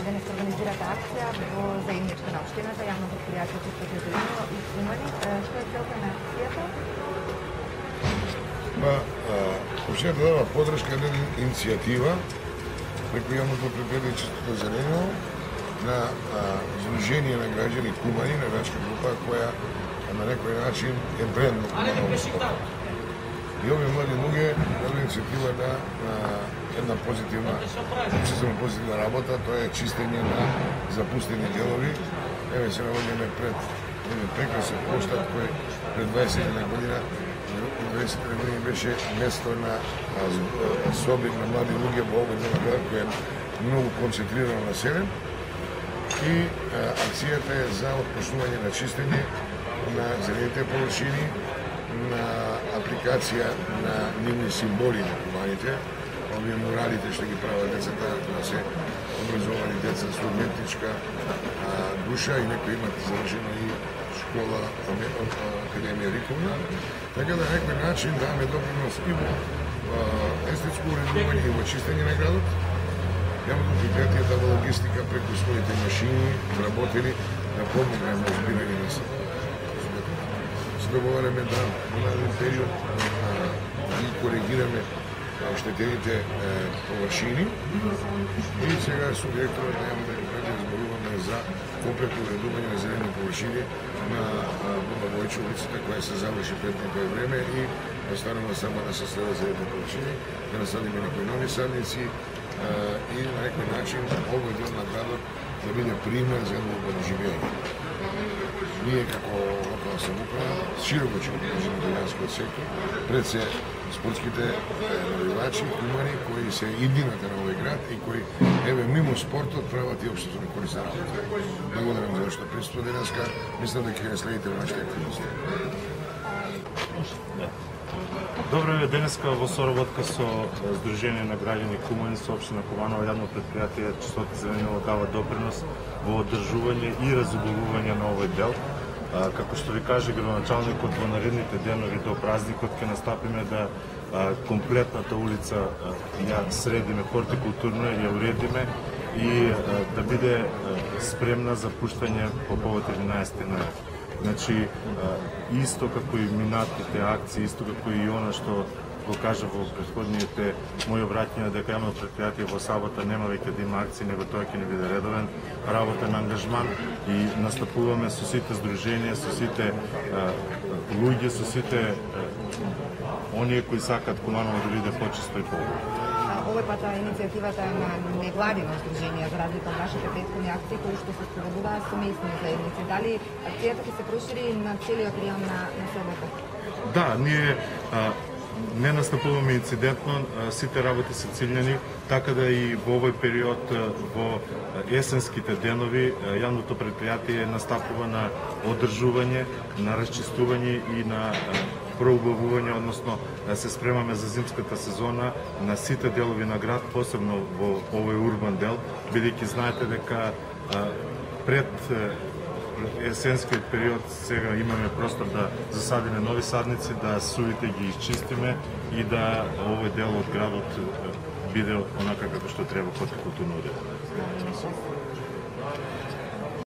денес организирате акција во заедничка на општината, јавно предпријатие Чисто зелено и Кумани. Што е целта на акцијата? Општината дава подршка на иницијатива преку јавното предпријатие Чисто зелено на Сдружение на граѓани Кумани, на градска група која на некој начин е брендно Куманово. И овие млади луѓе дали иницијатива на една позитивна работа, тоа е чистење на запустени делови. Еве се наоѓаме пред прекрасен площад кој пред 21 година беше место на соби на млади луѓе во овој дел град кој е многу концентрирано населен. И акцијата е за отпочнување на чистење на зелените површини, на апликација на нивни символи на куманите, овие муралите што ги прават децата, да се образовани деца со уметничка душа и некои имат завршена и школа, Академија Риковна, така да на некој начин даваме допринос и во естетско уредување и во чистење на градот. Јавното предпријатие дава логистика преку своите машини, вработени, да помогнем во збирање на се. Договараме да во нареден период ги коригираме оштетените површини и сега со директорот на јавното предпријатие зборуваме за комплексно уредување на зелени површини на Боба Војчо улицата која се заврши пред некој време и останува само да се следат зелените површини, да насадиме некои нови садници и на некој начин овој дел на градот да биде пример за едно убаво живење. Ние како локална самоуправа широко ќе поддржиме граѓанскиот сектор, пред се спортските навивачи, кумани кои се иднината на овој град и кои еве мимо спортот прават и општествено корисна работа. Благодарам за што присуствувате денеска. Мислам дека ќе следите во нашите активности. Добро е денеска во соработка со Сдружение на граѓани Кумани со општина Куманово јавно предпријатие Чисто зелено дава допринос во одржување и разубавување на овој дел. Како што ви каже градоначалникот, во наредните денови до празникот ќе настапиме да комплетната улица ја средиме хортикултурно, ја уредиме и да биде спремна за пуштање по повод 11 ноември. Значи, исто како и минатите акции, исто како и она што го кажа во претходните мои обраќања дека јавно предпријатие во сабота нема веќе да има акции, него тоа ќе не биде редовен работен ангажман и настапуваме со сите здруженија, со сите луѓе, со сите оние кои сакаат Куманово да биде почисто и поубаво. Овој пат иницијативата е на невладино здружение, за разлика од вашите претходни акции кои што се спроведуваат со местни заедници. Дали акцијата ќе се прошири на целиот рејон на селото? Да, ние не настапуваме инцидентно, сите работи се циљани, така да и во овој период, во есенските денови, јавното предпријатие настапува на одржување, на расчистување и на проубавување, односно се спремаме за зимската сезона на сите делови на град, посебно во овој урбан дел, бидејќи знаете дека пред есенскиот период сега имаме простор да засадиме нови садници, да сувите ги изчистиме и да овој дел од градот биде онака како што треба хортикултурно уреден.